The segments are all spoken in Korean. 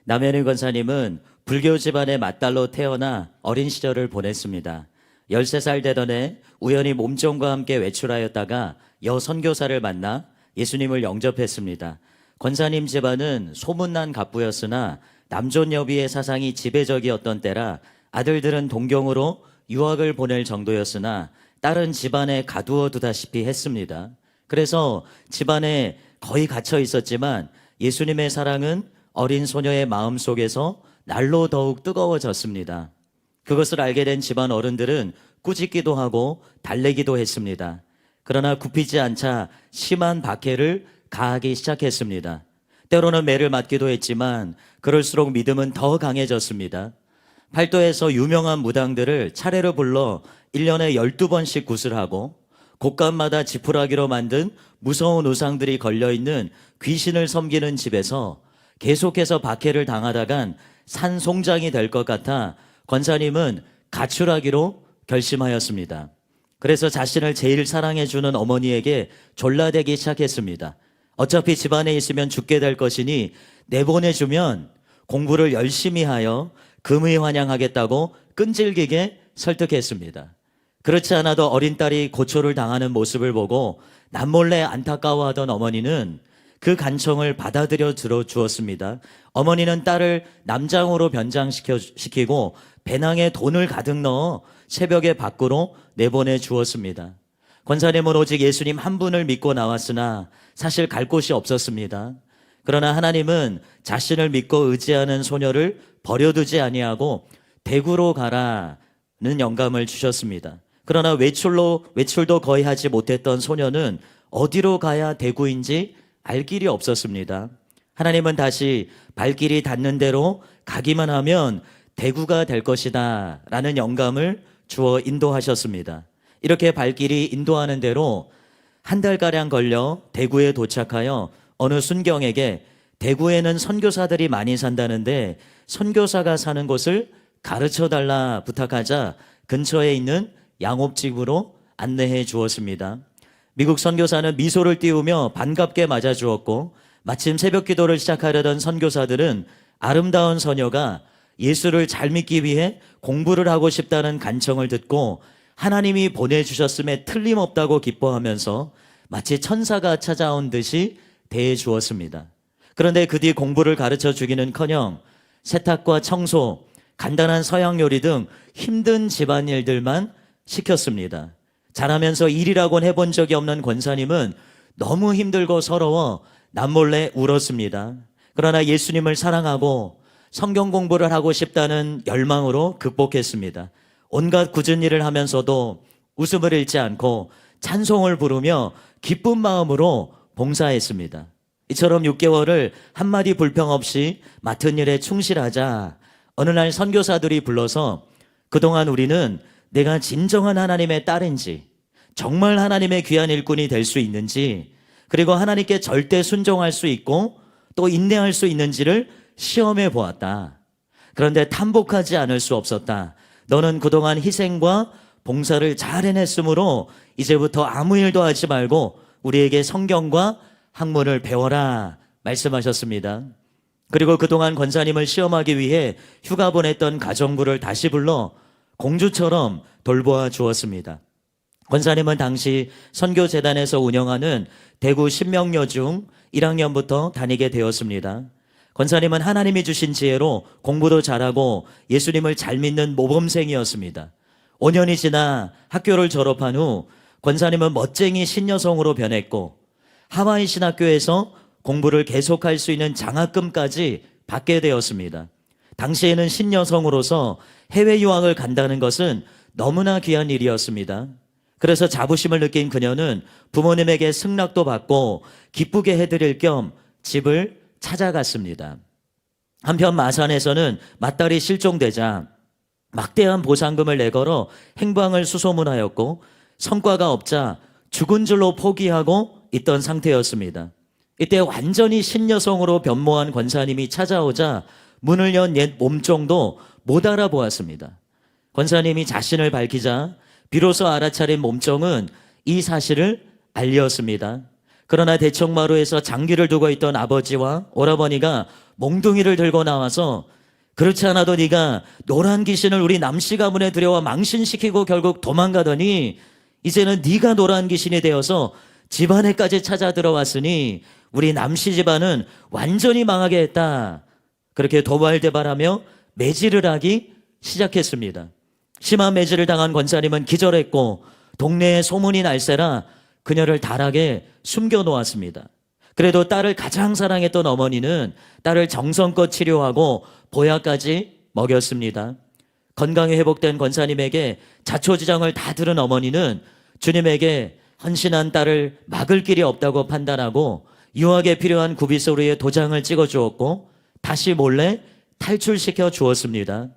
남현일 권사님은 불교 집안의 맏딸로 태어나 어린 시절을 보냈습니다. 13살 되던 해 우연히 몸종과 함께 외출하였다가 여선교사를 만나 예수님을 영접했습니다. 권사님 집안은 소문난 갑부였으나 남존여비의 사상이 지배적이었던 때라 아들들은 동경으로 유학을 보낼 정도였으나 딸은 집안에 가두어 두다시피 했습니다. 그래서 집안에 거의 갇혀 있었지만 예수님의 사랑은 어린 소녀의 마음속에서 날로 더욱 뜨거워졌습니다. 그것을 알게 된 집안 어른들은 꾸짖기도 하고 달래기도 했습니다. 그러나 굽히지 않자 심한 박해를 가하기 시작했습니다. 때로는 매를 맞기도 했지만 그럴수록 믿음은 더 강해졌습니다. 팔도에서 유명한 무당들을 차례로 불러 1년에 12번씩 굿을 곳간마다 지푸라기로 만든 무서운 우상들이 걸려있는 귀신을 섬기는 집에서 계속해서 박해를 당하다간 산송장이 될 것 같아 권사님은 가출하기로 결심하였습니다. 그래서 자신을 제일 사랑해주는 어머니에게 졸라대기 시작했습니다. 어차피 집안에 있으면 죽게 될 것이니 내보내주면 공부를 열심히 하여 금의 환영하겠다고 끈질기게 설득했습니다. 그렇지 않아도 어린 딸이 고초를 당하는 모습을 보고 남몰래 안타까워하던 어머니는 그 간청을 받아들여 들어주었습니다. 어머니는 딸을 남장으로 변장시키고 배낭에 돈을 가득 넣어 새벽에 밖으로 내보내 주었습니다. 권사님은 오직 예수님 한 분을 믿고 나왔으나 사실 갈 곳이 없었습니다. 그러나 하나님은 자신을 믿고 의지하는 소녀를 버려두지 아니하고 대구로 가라는 영감을 주셨습니다. 그러나 외출도 거의 하지 못했던 소녀는 어디로 가야 대구인지 알 길이 없었습니다. 하나님은 다시 발길이 닿는 대로 가기만 하면 대구가 될 것이다 라는 영감을 주어 인도하셨습니다. 이렇게 발길이 인도하는 대로 한 달가량 걸려 대구에 도착하여 어느 순경에게 대구에는 선교사들이 많이 산다는데 선교사가 사는 곳을 가르쳐달라 부탁하자 근처에 있는 양옥집으로 안내해 주었습니다. 미국 선교사는 미소를 띄우며 반갑게 맞아주었고 마침 새벽 기도를 시작하려던 선교사들은 아름다운 소녀가 예수를 잘 믿기 위해 공부를 하고 싶다는 간청을 듣고 하나님이 보내주셨음에 틀림없다고 기뻐하면서 마치 천사가 찾아온 듯이 대해 주었습니다. 그런데 그 뒤 공부를 가르쳐 주기는커녕 세탁과 청소, 간단한 서양 요리 등 힘든 집안일들만 시켰습니다. 자라면서 일이라곤 해본 적이 없는 권사님은 너무 힘들고 서러워 남몰래 울었습니다. 그러나 예수님을 사랑하고 성경 공부를 하고 싶다는 열망으로 극복했습니다. 온갖 굳은 일을 하면서도 웃음을 잃지 않고 찬송을 부르며 기쁜 마음으로 봉사했습니다. 이처럼 6개월을 한마디 불평 없이 맡은 일에 충실하자 어느 날 선교사들이 불러서 그동안 우리는 내가 진정한 하나님의 딸인지 정말 하나님의 귀한 일꾼이 될 수 있는지 그리고 하나님께 절대 순종할 수 있고 또 인내할 수 있는지를 시험해 보았다. 그런데 탐복하지 않을 수 없었다. 너는 그동안 희생과 봉사를 잘 해냈으므로 이제부터 아무 일도 하지 말고 우리에게 성경과 학문을 배워라 말씀하셨습니다. 그리고 그동안 권사님을 시험하기 위해 휴가 보냈던 가정부를 다시 불러 공주처럼 돌보아 주었습니다. 권사님은 당시 선교재단에서 운영하는 대구 신명여 중 1학년부터 다니게 되었습니다. 권사님은 하나님이 주신 지혜로 공부도 잘하고 예수님을 잘 믿는 모범생이었습니다. 5년이 지나 학교를 졸업한 후 권사님은 멋쟁이 신여성으로 변했고 하와이 신학교에서 공부를 계속할 수 있는 장학금까지 받게 되었습니다. 당시에는 신여성으로서 해외 유학을 간다는 것은 너무나 귀한 일이었습니다. 그래서 자부심을 느낀 그녀는 부모님에게 승낙도 받고 기쁘게 해드릴 겸 집을 찾아갔습니다. 한편 마산에서는 맏딸이 실종되자 막대한 보상금을 내걸어 행방을 수소문하였고 성과가 없자 죽은 줄로 포기하고 있던 상태였습니다. 이때 완전히 신여성으로 변모한 권사님이 찾아오자 문을 연 옛 몸종도 못 알아보았습니다. 권사님이 자신을 밝히자 비로소 알아차린 몸종은 이 사실을 알렸습니다. 그러나 대청마루에서 장기를 두고 있던 아버지와 오라버니가 몽둥이를 들고 나와서 그렇지 않아도 네가 노란 귀신을 우리 남씨 가문에 들여와 망신시키고 결국 도망가더니 이제는 네가 노란 귀신이 되어서 집안에까지 찾아 들어왔으니 우리 남씨 집안은 완전히 망하게 했다. 그렇게 도발대발하며 매질을 하기 시작했습니다. 심한 매질을 당한 권사님은 기절했고 동네에 소문이 날세라 그녀를 달하게 숨겨놓았습니다. 그래도 딸을 가장 사랑했던 어머니는 딸을 정성껏 치료하고 보약까지 먹였습니다. 건강이 회복된 권사님에게 자초지장을 다 들은 어머니는 주님에게 헌신한 딸을 막을 길이 없다고 판단하고 유학에 필요한 구비서류에 도장을 찍어주었고 다시 몰래 탈출시켜 주었습니다.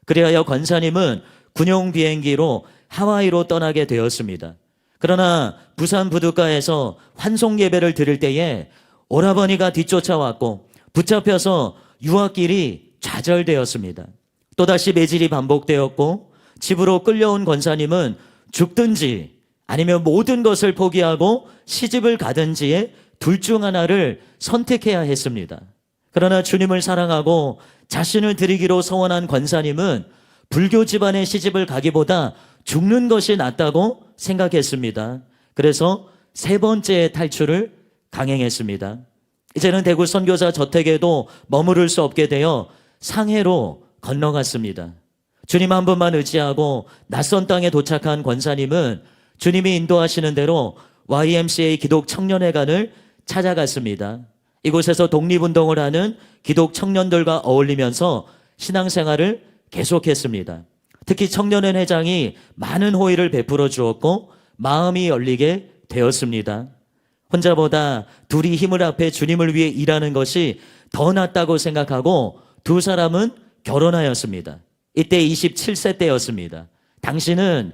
그리하여 권사님은 군용 비행기로 하와이로 떠나게 되었습니다. 그러나 부산 부둣가에서 환송 예배를 드릴 때에 오라버니가 뒤쫓아왔고 붙잡혀서 유학길이 좌절되었습니다. 또다시 매질이 반복되었고 집으로 끌려온 권사님은 죽든지 아니면 모든 것을 포기하고 시집을 가든지의 둘 중 하나를 선택해야 했습니다. 그러나 주님을 사랑하고 자신을 드리기로 서원한 권사님은 불교 집안에 시집을 가기보다 죽는 것이 낫다고 생각했습니다. 그래서 세 번째 탈출을 강행했습니다. 이제는 대구 선교사 저택에도 머무를 수 없게 되어 상해로 건너갔습니다. 주님 한 분만 의지하고 낯선 땅에 도착한 권사님은 주님이 인도하시는 대로 YMCA 기독 청년회관을 찾아갔습니다. 이곳에서 독립운동을 하는 기독 청년들과 어울리면서 신앙생활을 계속했습니다. 특히 청년회 회장이 많은 호의를 베풀어 주었고 마음이 열리게 되었습니다. 혼자보다 둘이 힘을 합해 주님을 위해 일하는 것이 더 낫다고 생각하고 두 사람은 결혼하였습니다. 이때 27세 때였습니다. 당신은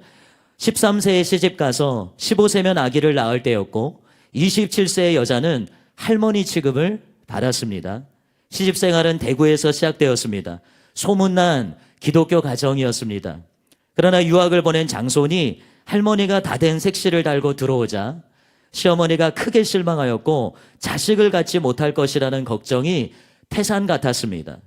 13세에 시집가서 15세면 아기를 낳을 때였고 27세의 여자는 할머니 취급을 받았습니다. 시집생활은 대구에서 시작되었습니다. 소문난 기독교 가정이었습니다. 그러나 유학을 보낸 장손이 할머니가 다 된 색시를 달고 들어오자 시어머니가 크게 실망하였고 자식을 갖지 못할 것이라는 걱정이 태산 같았습니다.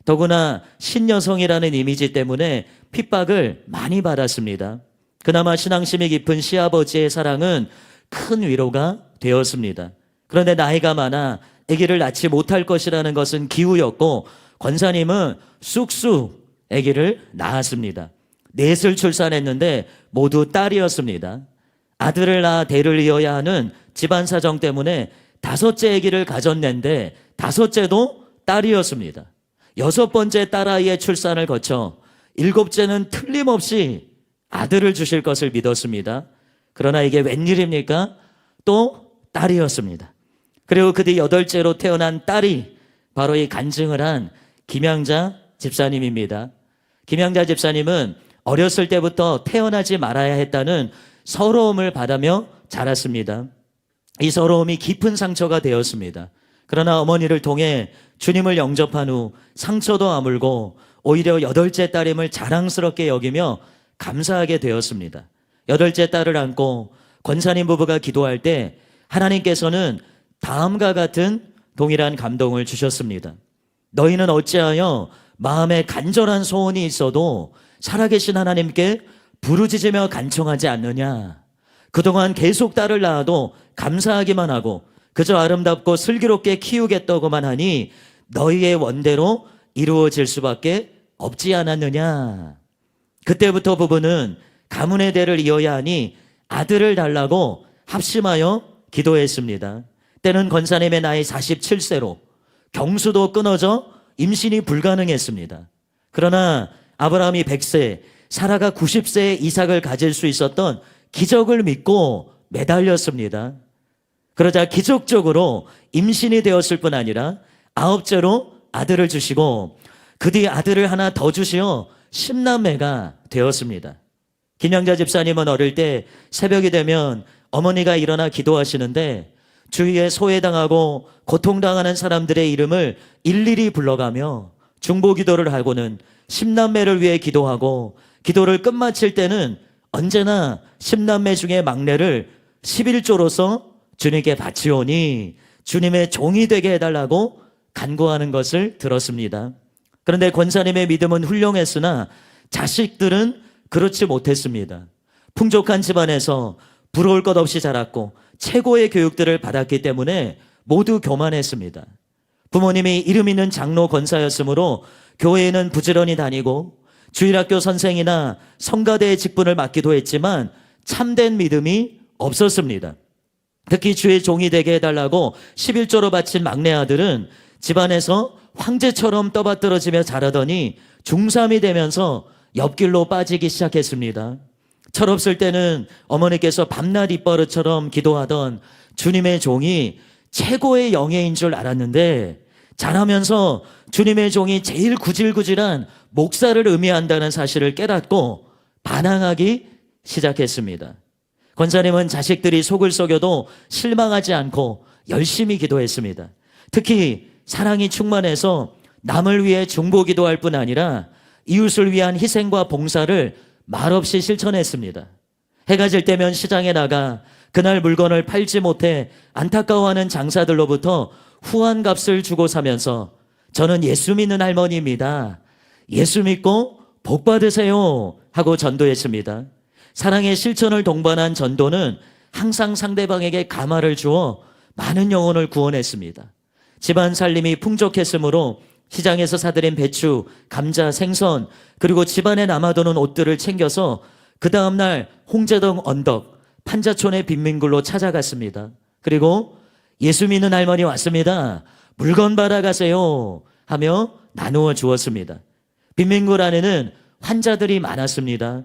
더구나 신여성이라는 이미지 때문에 핍박을 많이 받았습니다. 그나마 신앙심이 깊은 시아버지의 사랑은 큰 위로가 되었습니다. 그런데 나이가 많아 아기를 낳지 못할 것이라는 것은 기우였고 권사님은 쑥쑥 아기를 낳았습니다. 넷을 출산했는데 모두 딸이었습니다. 아들을 낳아 대를 이어야 하는 집안 사정 때문에 다섯째 아기를 가졌는데 다섯째도 딸이었습니다. 여섯 번째 딸아이의 출산을 거쳐 일곱째는 틀림없이 아들을 주실 것을 믿었습니다. 그러나 이게 웬일입니까? 또 딸이었습니다. 그리고 그 뒤 여덟째로 태어난 딸이 바로 이 간증을 한 김양자 집사님입니다. 김양자 집사님은 어렸을 때부터 태어나지 말아야 했다는 서러움을 받으며 자랐습니다. 이 서러움이 깊은 상처가 되었습니다. 그러나 어머니를 통해 주님을 영접한 후 상처도 아물고 오히려 여덟째 딸임을 자랑스럽게 여기며 감사하게 되었습니다. 여덟째 딸을 안고 권사님 부부가 기도할 때 하나님께서는 다음과 같은 동일한 감동을 주셨습니다. 너희는 어찌하여 마음에 간절한 소원이 있어도 살아계신 하나님께 부르짖으며 간청하지 않느냐. 그동안 계속 딸을 낳아도 감사하기만 하고 그저 아름답고 슬기롭게 키우겠다고만 하니 너희의 원대로 이루어질 수밖에 없지 않았느냐. 그때부터 부부는 가문의 대를 이어야 하니 아들을 달라고 합심하여 기도했습니다. 때는 권사님의 나이 47세로 경수도 끊어져 임신이 불가능했습니다. 그러나 아브라함이 100세, 사라가 90세에 이삭을 가질 수 있었던 기적을 믿고 매달렸습니다. 그러자 기적적으로 임신이 되었을 뿐 아니라 9째로 아들을 주시고 그 뒤 아들을 하나 더 주시어 10남매가 되었습니다. 김양자 집사님은 어릴 때 새벽이 되면 어머니가 일어나 기도하시는데 주위에 소외당하고 고통당하는 사람들의 이름을 일일이 불러가며 중보기도를 하고는 10남매를 위해 기도하고 기도를 끝마칠 때는 언제나 10남매 중에 막내를 11조로서 주님께 바치오니 주님의 종이 되게 해달라고 간구하는 것을 들었습니다. 그런데 권사님의 믿음은 훌륭했으나 자식들은 그렇지 못했습니다. 풍족한 집안에서 부러울 것 없이 자랐고 최고의 교육들을 받았기 때문에 모두 교만했습니다. 부모님이 이름 있는 장로 권사였으므로 교회에는 부지런히 다니고 주일학교 선생이나 성가대의 직분을 맡기도 했지만 참된 믿음이 없었습니다. 특히 주의 종이 되게 해달라고 11조로 바친 막내 아들은 집안에서 황제처럼 떠받들어지며 자라더니 중3이 되면서 옆길로 빠지기 시작했습니다. 철없을 때는 어머니께서 밤낮 입버릇처럼 기도하던 주님의 종이 최고의 영예인 줄 알았는데 자라면서 주님의 종이 제일 구질구질한 목사를 의미한다는 사실을 깨닫고 반항하기 시작했습니다. 권사님은 자식들이 속을 썩여도 실망하지 않고 열심히 기도했습니다. 특히 사랑이 충만해서 남을 위해 중보기도할 뿐 아니라 이웃을 위한 희생과 봉사를 말없이 실천했습니다. 해가 질 때면 시장에 나가 그날 물건을 팔지 못해 안타까워하는 장사들로부터 후한값을 주고 사면서 저는 예수 믿는 할머니입니다. 예수 믿고 복 받으세요 하고 전도했습니다. 사랑의 실천을 동반한 전도는 항상 상대방에게 감화를 주어 많은 영혼을 구원했습니다. 집안 살림이 풍족했으므로 시장에서 사들인 배추, 감자, 생선 그리고 집안에 남아도는 옷들을 챙겨서 그 다음날 홍제동 언덕 판자촌의 빈민굴로 찾아갔습니다. 그리고 예수 믿는 할머니 왔습니다. 물건 받아가세요 하며 나누어 주었습니다. 빈민굴 안에는 환자들이 많았습니다.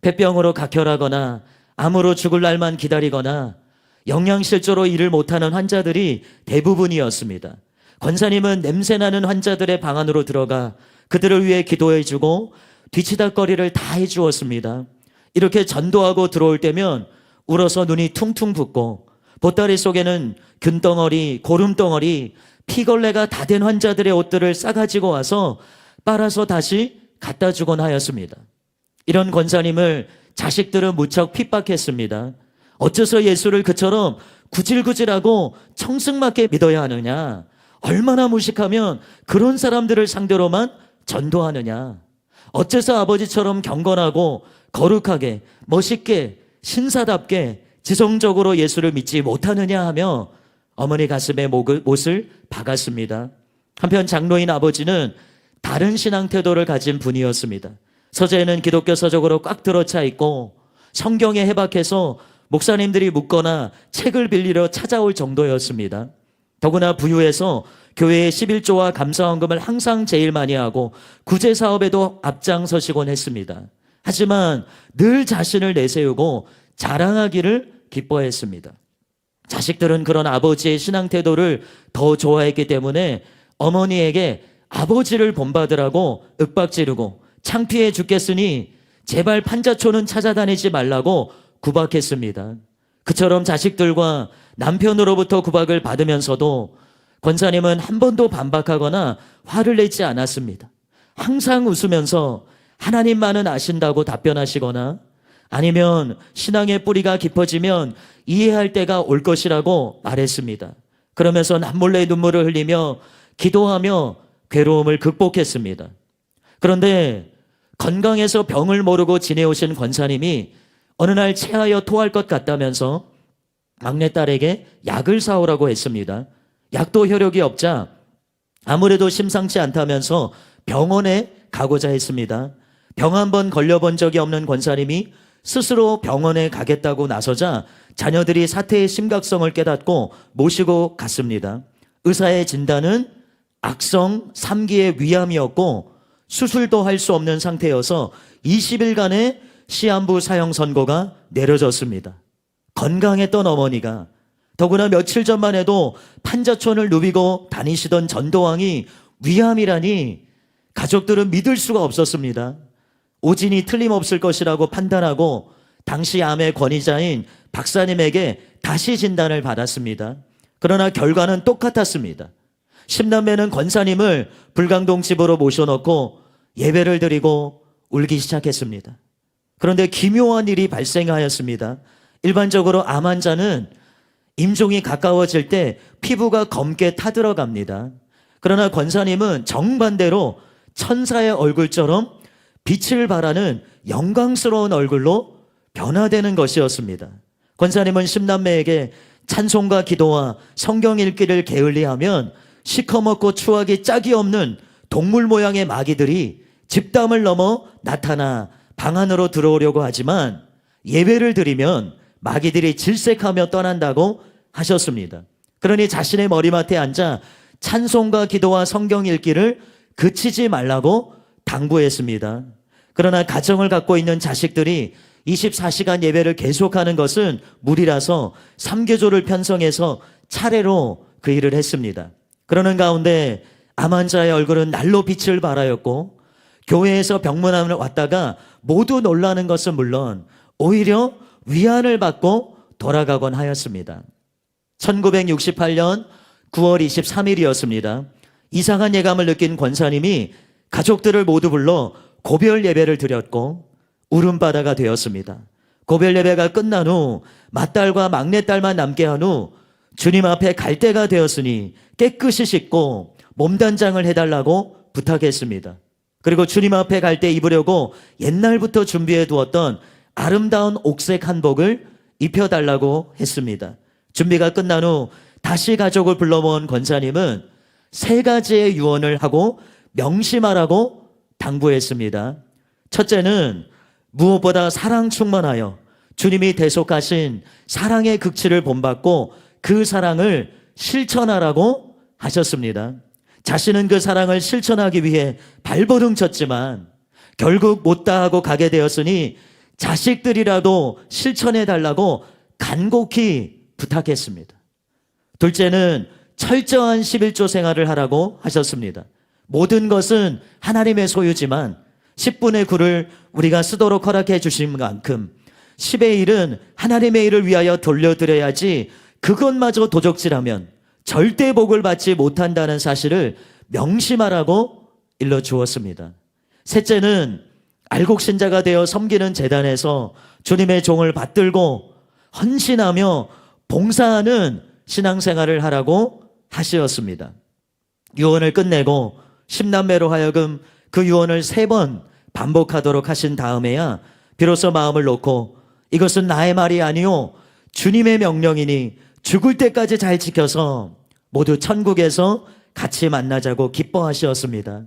폐병으로 각혈하거나 암으로 죽을 날만 기다리거나 영양실조로 일을 못하는 환자들이 대부분이었습니다. 권사님은 냄새나는 환자들의 방 안으로 들어가 그들을 위해 기도해주고 뒤치다거리를 다 해주었습니다. 이렇게 전도하고 들어올 때면 울어서 눈이 퉁퉁 붓고 보따리 속에는 균덩어리, 고름덩어리, 피걸레가 다 된 환자들의 옷들을 싸가지고 와서 빨아서 다시 갖다 주곤 하였습니다. 이런 권사님을 자식들은 무척 핍박했습니다. 어째서 예수를 그처럼 구질구질하고 청승맞게 믿어야 하느냐? 얼마나 무식하면 그런 사람들을 상대로만 전도하느냐? 어째서 아버지처럼 경건하고 거룩하게 멋있게 신사답게 지성적으로 예수를 믿지 못하느냐 하며 어머니 가슴에 못을 박았습니다. 한편 장로인 아버지는 다른 신앙 태도를 가진 분이었습니다. 서재에는 기독교 서적으로 꽉 들어차 있고 성경에 해박해서 목사님들이 묻거나 책을 빌리러 찾아올 정도였습니다. 더구나 부유해서 교회의 11조와 감사헌금을 항상 제일 많이 하고 구제사업에도 앞장서시곤 했습니다. 하지만 늘 자신을 내세우고 자랑하기를 기뻐했습니다. 자식들은 그런 아버지의 신앙 태도를 더 좋아했기 때문에 어머니에게 아버지를 본받으라고 윽박지르고 창피해 죽겠으니 제발 판자촌은 찾아다니지 말라고 구박했습니다. 그처럼 자식들과 남편으로부터 구박을 받으면서도 권사님은 한 번도 반박하거나 화를 내지 않았습니다. 항상 웃으면서 하나님만은 아신다고 답변하시거나 아니면 신앙의 뿌리가 깊어지면 이해할 때가 올 것이라고 말했습니다. 그러면서 남몰래 눈물을 흘리며 기도하며 괴로움을 극복했습니다. 그런데 건강해서 병을 모르고 지내오신 권사님이 어느 날 체하여 토할 것 같다면서 막내딸에게 약을 사오라고 했습니다. 약도 효력이 없자 아무래도 심상치 않다면서 병원에 가고자 했습니다. 병 한 번 걸려본 적이 없는 권사님이 스스로 병원에 가겠다고 나서자 자녀들이 사태의 심각성을 깨닫고 모시고 갔습니다. 의사의 진단은 악성 3기의 위암이었고 수술도 할 수 없는 상태여서 20일간의 시한부 사형 선고가 내려졌습니다. 건강했던 어머니가 더구나 며칠 전만 해도 판자촌을 누비고 다니시던 전도왕이 위암이라니 가족들은 믿을 수가 없었습니다. 오진이 틀림없을 것이라고 판단하고 당시 암의 권위자인 박사님에게 다시 진단을 받았습니다. 그러나 결과는 똑같았습니다. 10남매는 권사님을 불광동 집으로 모셔놓고 예배를 드리고 울기 시작했습니다. 그런데 기묘한 일이 발생하였습니다. 일반적으로 암 환자는 임종이 가까워질 때 피부가 검게 타들어갑니다. 그러나 권사님은 정반대로 천사의 얼굴처럼 빛을 발하는 영광스러운 얼굴로 변화되는 것이었습니다. 권사님은 십남매에게 찬송과 기도와 성경 읽기를 게을리하면 시커멓고 추하기 짝이 없는 동물 모양의 마귀들이 집담을 넘어 나타나 방 안으로 들어오려고 하지만 예배를 드리면 마귀들이 질색하며 떠난다고 하셨습니다. 그러니 자신의 머리맡에 앉아 찬송과 기도와 성경 읽기를 그치지 말라고 당부했습니다. 그러나 가정을 갖고 있는 자식들이 24시간 예배를 계속하는 것은 무리라서 3교조를 편성해서 차례로 그 일을 했습니다. 그러는 가운데 암환자의 얼굴은 날로 빛을 발하였고 교회에서 병문안을 왔다가 모두 놀라는 것은 물론 오히려 위안을 받고 돌아가곤 하였습니다. 1968년 9월 23일이었습니다. 이상한 예감을 느낀 권사님이 가족들을 모두 불러 고별 예배를 드렸고 울음바다가 되었습니다. 고별 예배가 끝난 후 맏딸과 막내딸만 남게 한 후 주님 앞에 갈 때가 되었으니 깨끗이 씻고 몸단장을 해달라고 부탁했습니다. 그리고 주님 앞에 갈 때 입으려고 옛날부터 준비해 두었던 아름다운 옥색 한복을 입혀달라고 했습니다. 준비가 끝난 후 다시 가족을 불러 모은 권사님은 3가지의 유언을 하고 명심하라고 당부했습니다. 첫째는 무엇보다 사랑 충만하여 주님이 대속하신 사랑의 극치를 본받고 그 사랑을 실천하라고 하셨습니다. 자신은 그 사랑을 실천하기 위해 발버둥 쳤지만 결국 못다 하고 가게 되었으니 자식들이라도 실천해달라고 간곡히 부탁했습니다. 둘째는 철저한 11조 생활을 하라고 하셨습니다. 모든 것은 하나님의 소유지만 10분의 9를 우리가 쓰도록 허락해 주신 만큼 10의 1은 하나님의 일을 위하여 돌려드려야지 그것마저 도적질하면 절대 복을 받지 못한다는 사실을 명심하라고 일러주었습니다. 셋째는 알곡신자가 되어 섬기는 제단에서 주님의 종을 받들고 헌신하며 봉사하는 신앙생활을 하라고 하시었습니다. 유언을 끝내고 10남매로 하여금 그 유언을 3번 반복하도록 하신 다음에야 비로소 마음을 놓고 이것은 나의 말이 아니요 주님의 명령이니 죽을 때까지 잘 지켜서 모두 천국에서 같이 만나자고 기뻐하시었습니다.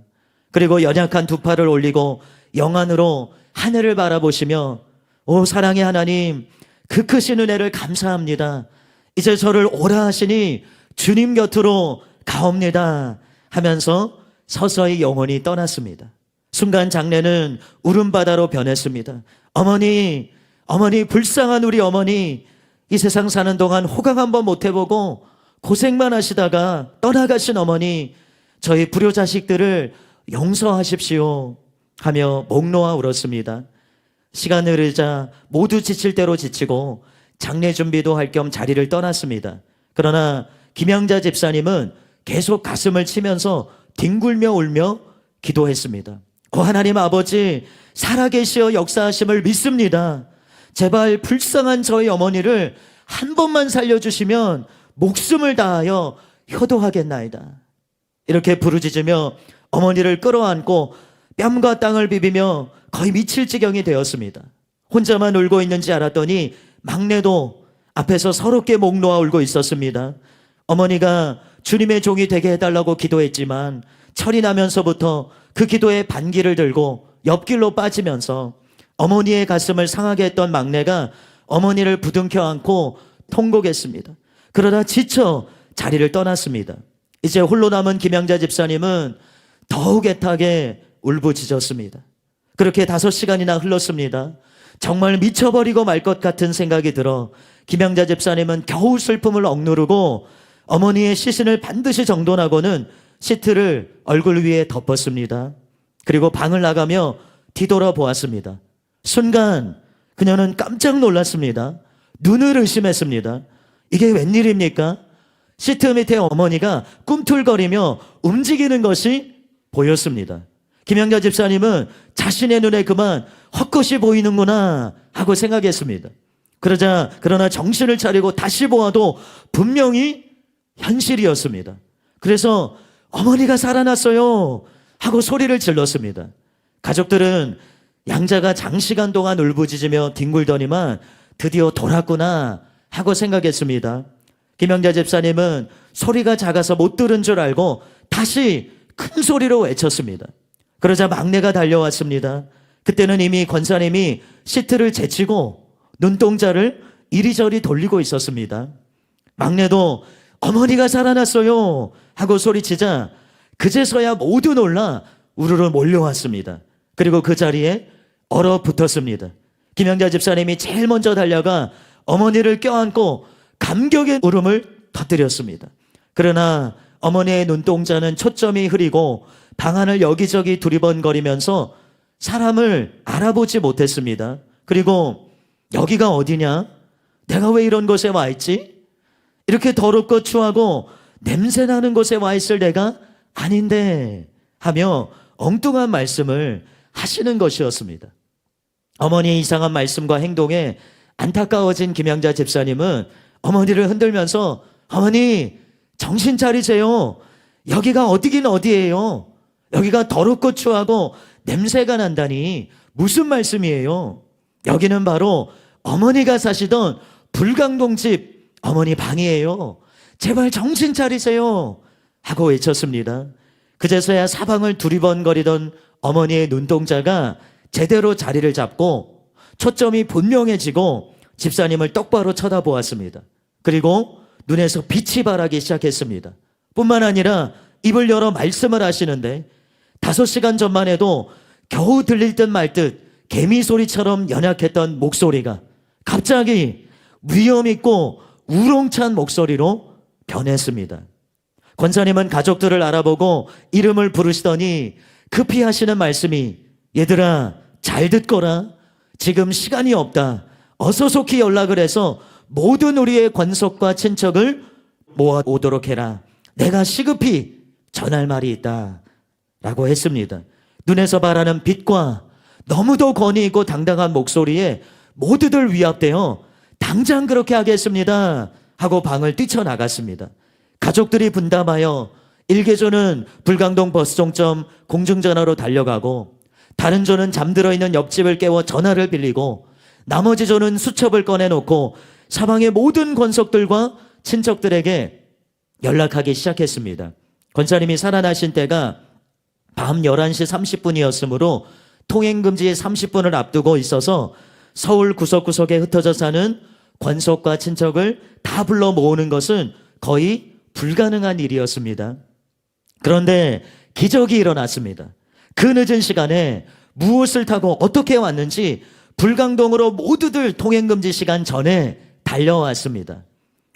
그리고 연약한 2팔을 올리고 영안으로 하늘을 바라보시며 오 사랑의 하나님 그 크신 은혜를 감사합니다. 이제 저를 오라 하시니 주님 곁으로 가옵니다 하면서 서서히 영혼이 떠났습니다. 순간 장례는 울음바다로 변했습니다. 어머니 불쌍한 우리 어머니 이 세상 사는 동안 호강 한번 못 해보고 고생만 하시다가 떠나가신 어머니 저희 불효자식들을 용서하십시오 하며 목 놓아 울었습니다. 시간을 흐르자 모두 지칠 대로 지치고 장례 준비도 할 겸 자리를 떠났습니다. 그러나 김양자 집사님은 계속 가슴을 치면서 뒹굴며 울며 기도했습니다. 하나님 아버지 살아계시어 역사하심을 믿습니다. 제발 불쌍한 저희 어머니를 한 번만 살려주시면 목숨을 다하여 효도하겠나이다. 이렇게 부르짖으며 어머니를 끌어안고 뺨과 땅을 비비며 거의 미칠 지경이 되었습니다. 혼자만 울고 있는지 알았더니 막내도 앞에서 서럽게 목 놓아 울고 있었습니다. 어머니가 주님의 종이 되게 해달라고 기도했지만 철이 나면서부터 그 기도에 반기를 들고 옆길로 빠지면서 어머니의 가슴을 상하게 했던 막내가 어머니를 부둥켜 안고 통곡했습니다. 그러다 지쳐 자리를 떠났습니다. 이제 홀로 남은 김양자 집사님은 더욱 애타게 울부짖었습니다. 그렇게 5시간이나 흘렀습니다. 정말 미쳐버리고 말 것 같은 생각이 들어 김양자 집사님은 겨우 슬픔을 억누르고 어머니의 시신을 반드시 정돈하고는 시트를 얼굴 위에 덮었습니다. 그리고 방을 나가며 뒤돌아보았습니다. 순간 그녀는 깜짝 놀랐습니다. 눈을 의심했습니다. 이게 웬일입니까? 시트 밑에 어머니가 꿈틀거리며 움직이는 것이 보였습니다. 김양자 집사님은 자신의 눈에 그만 헛것이 보이는구나 하고 생각했습니다. 그러나 정신을 차리고 다시 보아도 분명히 현실이었습니다. 그래서 어머니가 살아났어요 하고 소리를 질렀습니다. 가족들은 양자가 장시간 동안 울부짖으며 뒹굴더니만 드디어 돌았구나 하고 생각했습니다. 김영자 집사님은 소리가 작아서 못 들은 줄 알고 다시 큰 소리로 외쳤습니다. 그러자 막내가 달려왔습니다. 그때는 이미 권사님이 시트를 제치고 눈동자를 이리저리 돌리고 있었습니다. 막내도 어머니가 살아났어요 하고 소리치자 그제서야 모두 놀라 우르르 몰려왔습니다. 그리고 그 자리에 얼어붙었습니다. 김영자 집사님이 제일 먼저 달려가 어머니를 껴안고 감격의 울음을 터뜨렸습니다. 그러나 어머니의 눈동자는 초점이 흐리고 방안을 여기저기 두리번거리면서 사람을 알아보지 못했습니다. 그리고 여기가 어디냐? 내가 왜 이런 곳에 와 있지? 이렇게 더럽고 추하고 냄새나는 곳에 와 있을 내가 아닌데 하며 엉뚱한 말씀을 하시는 것이었습니다. 어머니의 이상한 말씀과 행동에 안타까워진 김영자 집사님은 어머니를 흔들면서 어머니 정신 차리세요. 여기가 어디긴 어디예요. 여기가 더럽고 추하고 냄새가 난다니 무슨 말씀이에요. 여기는 바로 어머니가 사시던 불광동 집 어머니 방이에요. 제발 정신 차리세요 하고 외쳤습니다. 그제서야 사방을 두리번거리던 어머니의 눈동자가 제대로 자리를 잡고 초점이 분명해지고 집사님을 똑바로 쳐다보았습니다. 그리고 눈에서 빛이 발하기 시작했습니다. 뿐만 아니라 입을 열어 말씀을 하시는데 5시간 전만 해도 겨우 들릴 듯 말 듯 개미 소리처럼 연약했던 목소리가 갑자기 위험 있고 우렁찬 목소리로 변했습니다. 권사님은 가족들을 알아보고 이름을 부르시더니 급히 하시는 말씀이 얘들아 잘 듣거라. 지금 시간이 없다. 어서 속히 연락을 해서 모든 우리의 권속과 친척을 모아오도록 해라. 내가 시급히 전할 말이 있다 라고 했습니다. 눈에서 발하는 빛과 너무도 권위 있고 당당한 목소리에 모두들 위압되어 당장 그렇게 하겠습니다 하고 방을 뛰쳐나갔습니다. 가족들이 분담하여 일개조는 불광동 버스종점 공중전화로 달려가고 다른 조는 잠들어 있는 옆집을 깨워 전화를 빌리고 나머지 조는 수첩을 꺼내놓고 사방의 모든 권속들과 친척들에게 연락하기 시작했습니다. 권사님이 살아나신 때가 밤 11시 30분이었으므로 통행금지 30분을 앞두고 있어서 서울 구석구석에 흩어져 사는 권속과 친척을 다 불러 모으는 것은 거의 불가능한 일이었습니다. 그런데 기적이 일어났습니다. 그 늦은 시간에 무엇을 타고 어떻게 왔는지 불광동으로 모두들 통행금지 시간 전에 달려왔습니다.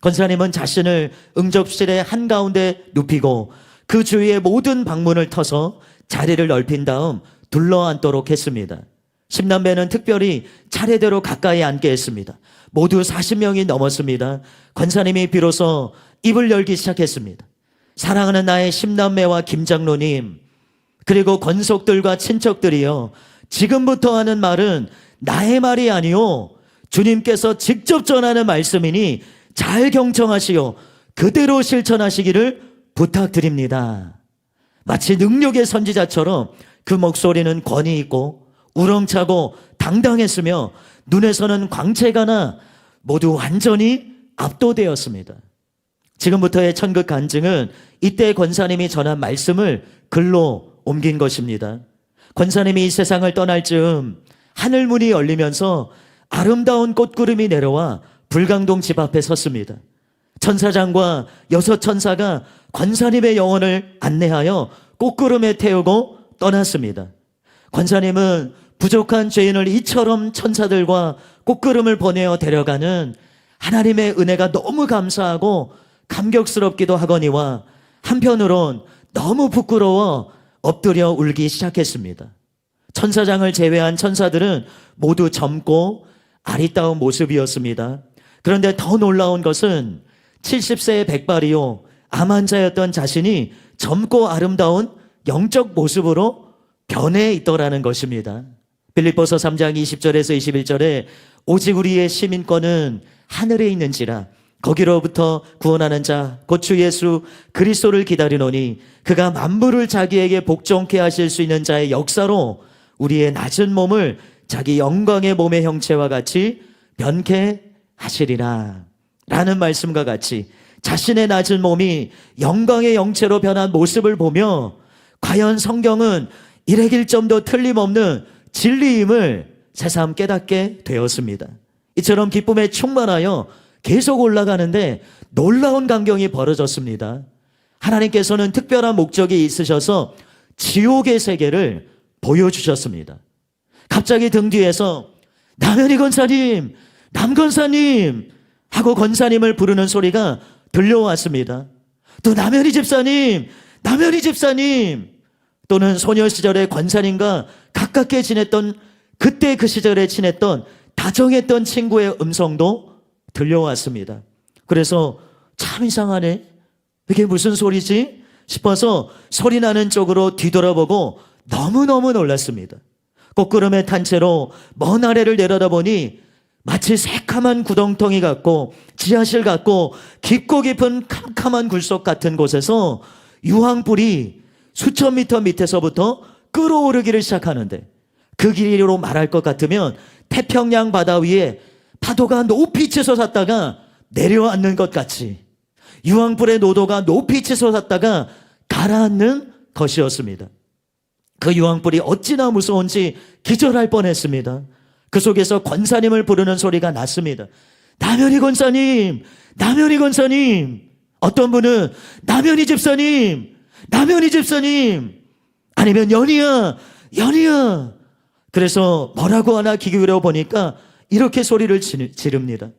권사님은 자신을 응접실의 한가운데 눕히고 그 주위의 모든 방문을 터서 자리를 넓힌 다음 둘러앉도록 했습니다. 10남매는 특별히 차례대로 가까이 앉게 했습니다. 모두 40명이 넘었습니다. 권사님이 비로소 입을 열기 시작했습니다. 사랑하는 나의 10남매와 김장로님, 그리고 권속들과 친척들이여, 지금부터 하는 말은 나의 말이 아니요 주님께서 직접 전하는 말씀이니 잘 경청하시오 그대로 실천하시기를 부탁드립니다. 마치 능력의 선지자처럼 그 목소리는 권위 있고 우렁차고 당당했으며 눈에서는 광채가 나 모두 완전히 압도되었습니다. 지금부터의 천국 간증은 이때 권사님이 전한 말씀을 글로 옮긴 것입니다. 권사님이 이 세상을 떠날 즈음 하늘문이 열리면서 아름다운 꽃구름이 내려와 불광동 집 앞에 섰습니다. 천사장과 6천사가 권사님의 영혼을 안내하여 꽃구름에 태우고 떠났습니다. 권사님은 부족한 죄인을 이처럼 천사들과 꽃구름을 보내어 데려가는 하나님의 은혜가 너무 감사하고 감격스럽기도 하거니와 한편으론 너무 부끄러워 엎드려 울기 시작했습니다. 천사장을 제외한 천사들은 모두 젊고 아리따운 모습이었습니다. 그런데 더 놀라운 것은 70세의 백발이요 암환자였던 자신이 젊고 아름다운 영적 모습으로 변해 있더라는 것입니다. 빌립보서 3장 20절에서 21절에 오직 우리의 시민권은 하늘에 있는지라 거기로부터 구원하는 자 곧 주 예수 그리스도를 기다리노니 그가 만물을 자기에게 복종케 하실 수 있는 자의 역사로 우리의 낮은 몸을 자기 영광의 몸의 형체와 같이 변케 하시리라 라는 말씀과 같이 자신의 낮은 몸이 영광의 형체로 변한 모습을 보며 과연 성경은 일획일점도 틀림없는 진리임을 새삼 깨닫게 되었습니다. 이처럼 기쁨에 충만하여 계속 올라가는데 놀라운 광경이 벌어졌습니다. 하나님께서는 특별한 목적이 있으셔서 지옥의 세계를 보여주셨습니다. 갑자기 등 뒤에서 남현희 권사님, 남 권사님 하고 권사님을 부르는 소리가 들려왔습니다. 또 남현희 집사님, 남현희 집사님, 또는 소녀 시절에 권사님과 가깝게 지냈던 그때 그 시절에 친했던 다정했던 친구의 음성도 들려왔습니다. 그래서 참 이상하네, 이게 무슨 소리지 싶어서 소리 나는 쪽으로 뒤돌아보고 너무너무 놀랐습니다. 꽃구름에 탄 채로 먼 아래를 내려다보니 마치 새카만 구덩텅이 같고 지하실 같고 깊고 깊은 캄캄한 굴속 같은 곳에서 유황불이 수천 미터 밑에서부터 끓어오르기를 시작하는데, 그 길이로 말할 것 같으면 태평양 바다 위에 파도가 높이 치솟았다가 내려앉는 것 같이 유황불의 노도가 높이 치솟았다가 가라앉는 것이었습니다. 그 유황불이 어찌나 무서운지 기절할 뻔했습니다. 그 속에서 권사님을 부르는 소리가 났습니다. 남현희 권사님, 남현희 권사님. 어떤 분은 남현희 집사님, 남현희 집사님. 아니면 연희야, 연희야. 그래서 뭐라고 하나 귀 기울여 보니까 이렇게 소리를 지릅니다.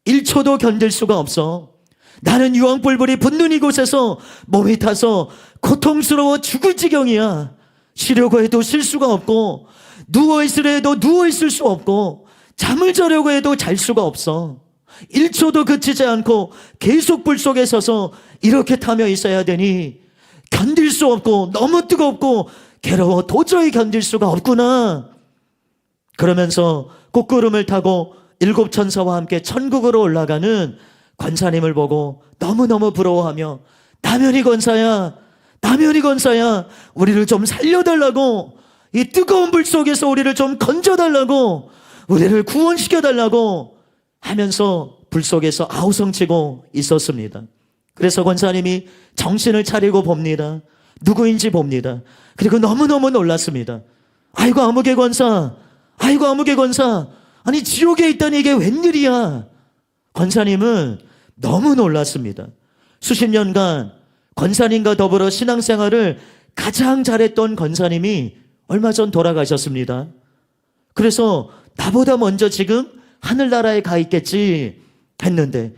1초도 견딜 수가 없어. 나는 유황불불이 붙는 이곳에서 몸이 타서 고통스러워 죽을 지경이야. 쉬려고 해도 쉴 수가 없고, 누워있으려 해도 누워있을 수 없고, 잠을 자려고 해도 잘 수가 없어. 1초도 그치지 않고 계속 불 속에 서서 이렇게 타며 있어야 되니 견딜 수 없고 너무 뜨겁고 괴로워 도저히 견딜 수가 없구나. 그러면서 꽃구름을 타고 7 천사와 함께 천국으로 올라가는 권사님을 보고 너무너무 부러워하며, 남현희 권사야, 남현희 권사야, 우리를 좀 살려달라고, 이 뜨거운 불 속에서 우리를 좀 건져달라고, 우리를 구원시켜달라고 하면서 불 속에서 아우성치고 있었습니다. 그래서 권사님이 정신을 차리고 봅니다. 누구인지 봅니다. 그리고 너무너무 놀랐습니다. 아이고 아무개 권사, 아이고 아무개 권사, 아니 지옥에 있다니 이게 웬일이야. 권사님은 너무 놀랐습니다. 수십 년간 권사님과 더불어 신앙생활을 가장 잘했던 권사님이 얼마 전 돌아가셨습니다. 그래서 나보다 먼저 지금 하늘나라에 가 있겠지 했는데,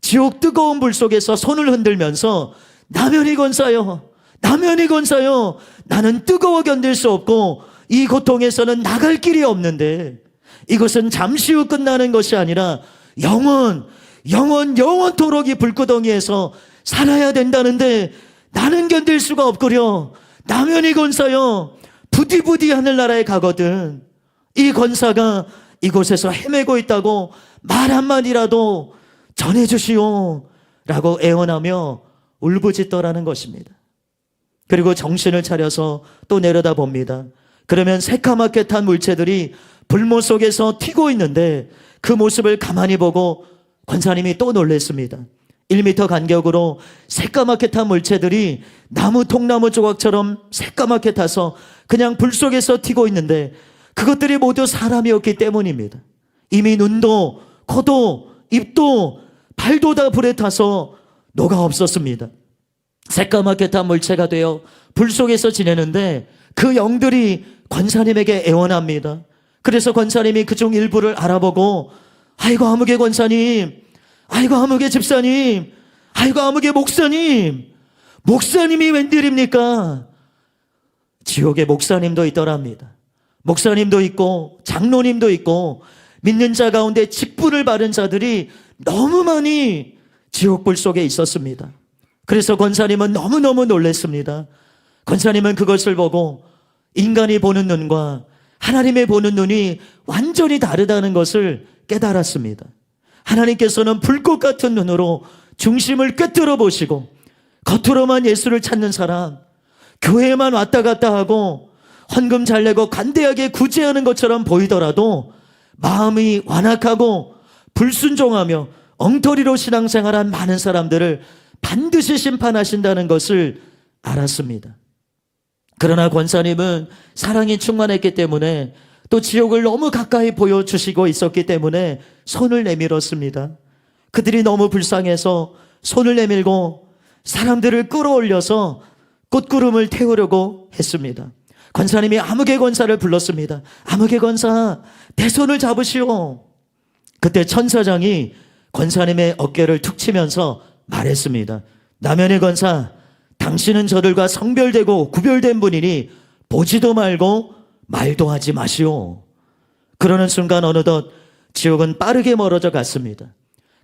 지옥 뜨거운 불 속에서 손을 흔들면서 남현희 권사요, 남현희 권사요, 나는 뜨거워 견딜 수 없고 이 고통에서는 나갈 길이 없는데, 이것은 잠시 후 끝나는 것이 아니라 영원토록 이 불구덩이에서 살아야 된다는데 나는 견딜 수가 없구려. 남현희 권사요, 부디부디 하늘나라에 가거든. 이 권사가 이곳에서 헤매고 있다고 말 한마디라도 전해주시오 라고 애원하며 울부짖더라는 것입니다. 그리고 정신을 차려서 또 내려다 봅니다. 그러면 새까맣게 탄 물체들이 불모 속에서 튀고 있는데, 그 모습을 가만히 보고 권사님이 또 놀랬습니다. 1m 간격으로 새까맣게 탄 물체들이 나무 통나무 조각처럼 새까맣게 타서 그냥 불 속에서 튀고 있는데, 그것들이 모두 사람이었기 때문입니다. 이미 눈도 코도 입도 발도 다 불에 타서 녹아 없었습니다. 새까맣게 탄 물체가 되어 불 속에서 지내는데 그 영들이 권사님에게 애원합니다. 그래서 권사님이 그중 일부를 알아보고, 아이고 아무개 권사님, 아이고 아무개 집사님, 아이고 아무개 목사님, 목사님이 웬일입니까? 지옥에 목사님도 있더랍니다. 목사님도 있고 장로님도 있고 믿는 자 가운데 직분을 받은 자들이 너무 많이 지옥불 속에 있었습니다. 그래서 권사님은 너무너무 놀랐습니다. 권사님은 그것을 보고 인간이 보는 눈과 하나님의 보는 눈이 완전히 다르다는 것을 깨달았습니다. 하나님께서는 불꽃 같은 눈으로 중심을 꿰뚫어 보시고 겉으로만 예수를 찾는 사람, 교회에만 왔다 갔다 하고 헌금 잘 내고 관대하게 구제하는 것처럼 보이더라도 마음이 완악하고 불순종하며 엉터리로 신앙생활한 많은 사람들을 반드시 심판하신다는 것을 알았습니다. 그러나 권사님은 사랑이 충만했기 때문에 또 지옥을 너무 가까이 보여주시고 있었기 때문에 손을 내밀었습니다. 그들이 너무 불쌍해서 손을 내밀고 사람들을 끌어올려서 꽃구름을 태우려고 했습니다. 권사님이 아무개 권사를 불렀습니다. 아무개 권사, 내 손을 잡으시오. 그때 천사장이 권사님의 어깨를 툭 치면서 말했습니다. 남현의 권사, 당신은 저들과 성별되고 구별된 분이니 보지도 말고 말도 하지 마시오. 그러는 순간 어느덧 지옥은 빠르게 멀어져 갔습니다.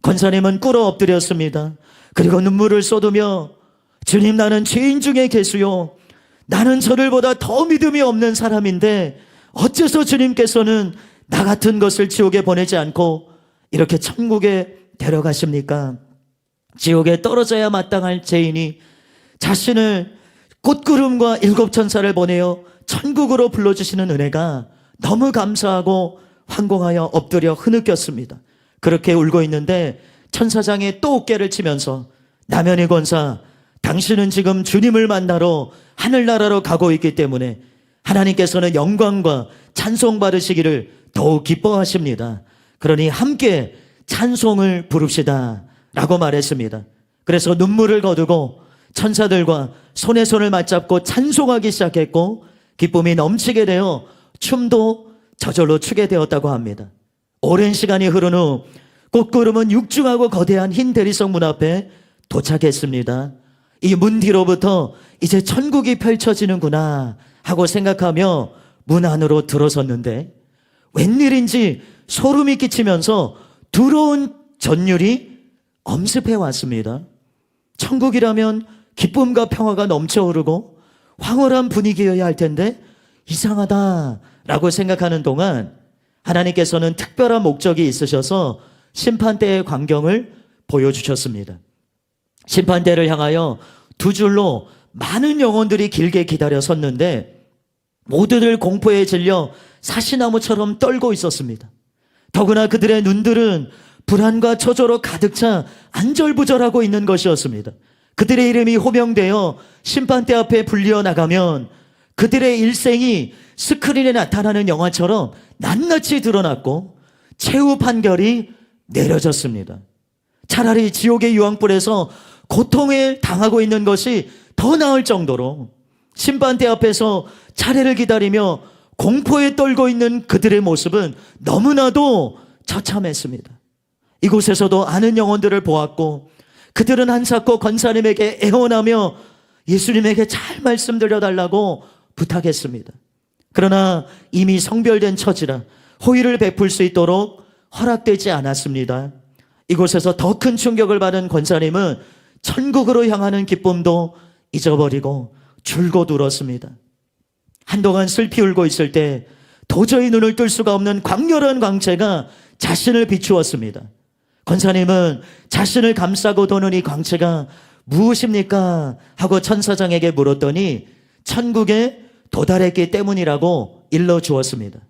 권사님은 꿇어 엎드렸습니다. 그리고 눈물을 쏟으며 주님, 나는 죄인 중에 계수요. 나는 저들보다 더 믿음이 없는 사람인데 어째서 주님께서는 나 같은 것을 지옥에 보내지 않고 이렇게 천국에 데려가십니까? 지옥에 떨어져야 마땅할 죄인이 자신을 꽃구름과 일곱 천사를 보내어 천국으로 불러주시는 은혜가 너무 감사하고 황공하여 엎드려 흐느꼈습니다. 그렇게 울고 있는데 천사장이 또 어깨를 치면서 남현희 권사, 당신은 지금 주님을 만나러 하늘나라로 가고 있기 때문에 하나님께서는 영광과 찬송 받으시기를 더욱 기뻐하십니다. 그러니 함께 찬송을 부릅시다 라고 말했습니다. 그래서 눈물을 거두고 천사들과 손에 손을 맞잡고 찬송하기 시작했고 기쁨이 넘치게 되어 춤도 저절로 추게 되었다고 합니다. 오랜 시간이 흐른 후 꽃구름은 육중하고 거대한 흰 대리석 문 앞에 도착했습니다. 이 문 뒤로부터 이제 천국이 펼쳐지는구나 하고 생각하며 문 안으로 들어섰는데 웬일인지 소름이 끼치면서 두려운 전율이 엄습해 왔습니다. 천국이라면 기쁨과 평화가 넘쳐오르고 황홀한 분위기여야 할 텐데 이상하다라고 생각하는 동안 하나님께서는 특별한 목적이 있으셔서 심판대의 광경을 보여주셨습니다. 심판대를 향하여 두 줄로 많은 영혼들이 길게 기다려 섰는데 모두들 공포에 질려 사시나무처럼 떨고 있었습니다. 더구나 그들의 눈들은 불안과 초조로 가득 차 안절부절하고 있는 것이었습니다. 그들의 이름이 호명되어 심판대 앞에 불리어 나가면 그들의 일생이 스크린에 나타나는 영화처럼 낱낱이 드러났고 최후 판결이 내려졌습니다. 차라리 지옥의 유황불에서 고통을 당하고 있는 것이 더 나을 정도로 심판대 앞에서 차례를 기다리며 공포에 떨고 있는 그들의 모습은 너무나도 처참했습니다. 이곳에서도 아는 영혼들을 보았고 그들은 한사코 권사님에게 애원하며 예수님에게 잘 말씀드려달라고 부탁했습니다. 그러나 이미 성별된 처지라 호의를 베풀 수 있도록 허락되지 않았습니다. 이곳에서 더 큰 충격을 받은 권사님은 천국으로 향하는 기쁨도 잊어버리고 줄곧 울었습니다. 한동안 슬피 울고 있을 때 도저히 눈을 뜰 수가 없는 광렬한 광채가 자신을 비추었습니다. 권사님은 자신을 감싸고 도는 이 광채가 무엇입니까? 하고 천사장에게 물었더니 천국에 도달했기 때문이라고 일러주었습니다.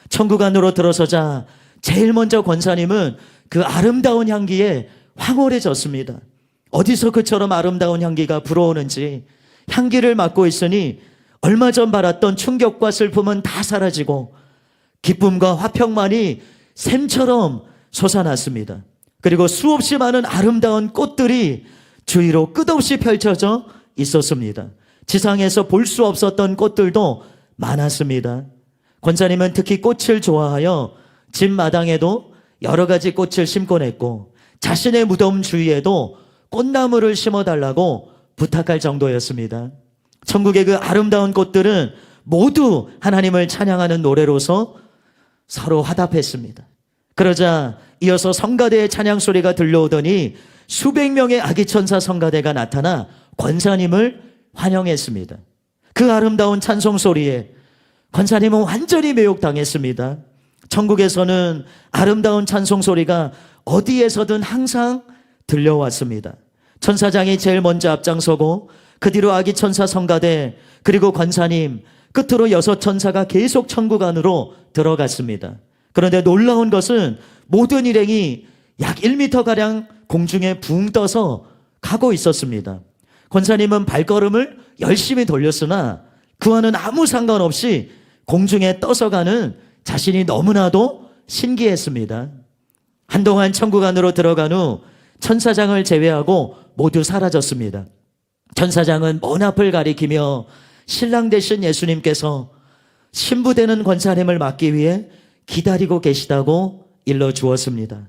천국 안으로 들어서자 제일 먼저 권사님은 그 아름다운 향기에 황홀해졌습니다. 어디서 그처럼 아름다운 향기가 불어오는지 향기를 맡고 있으니 얼마 전 받았던 충격과 슬픔은 다 사라지고 기쁨과 화평만이 샘처럼 솟아났습니다. 그리고 수없이 많은 아름다운 꽃들이 주위로 끝없이 펼쳐져 있었습니다. 지상에서 볼 수 없었던 꽃들도 많았습니다. 권사님은 특히 꽃을 좋아하여 집 마당에도 여러 가지 꽃을 심곤 했고 자신의 무덤 주위에도 꽃나무를 심어달라고 부탁할 정도였습니다. 천국의 그 아름다운 꽃들은 모두 하나님을 찬양하는 노래로서 서로 화답했습니다. 그러자 이어서 성가대의 찬양 소리가 들려오더니 수백 명의 아기천사 성가대가 나타나 권사님을 환영했습니다. 그 아름다운 찬송 소리에 권사님은 완전히 매혹당했습니다. 천국에서는 아름다운 찬송 소리가 어디에서든 항상 들려왔습니다. 천사장이 제일 먼저 앞장서고 그 뒤로 아기 천사 성가대 그리고 권사님 끝으로 6 천사가 계속 천국 안으로 들어갔습니다. 그런데 놀라운 것은 모든 일행이 약 1m가량 공중에 붕 떠서 가고 있었습니다. 권사님은 발걸음을 열심히 돌렸으나 그와는 아무 상관없이 공중에 떠서 가는 자신이 너무나도 신기했습니다. 한동안 천국 안으로 들어간 후 천사장을 제외하고 모두 사라졌습니다. 천사장은 먼 앞을 가리키며 신랑 되신 예수님께서 신부되는 권사님을 맞기 위해 기다리고 계시다고 일러주었습니다.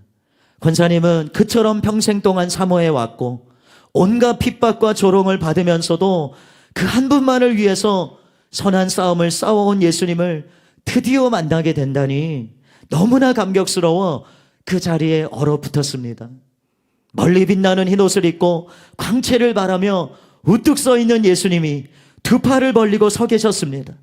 권사님은 그처럼 평생 동안 사모해 왔고 온갖 핍박과 조롱을 받으면서도 그 한 분만을 위해서 선한 싸움을 싸워온 예수님을 드디어 만나게 된다니 너무나 감격스러워 그 자리에 얼어붙었습니다. 멀리 빛나는 흰옷을 입고 광채를 바라며 우뚝 서 있는 예수님이 2팔을 벌리고 서 계셨습니다.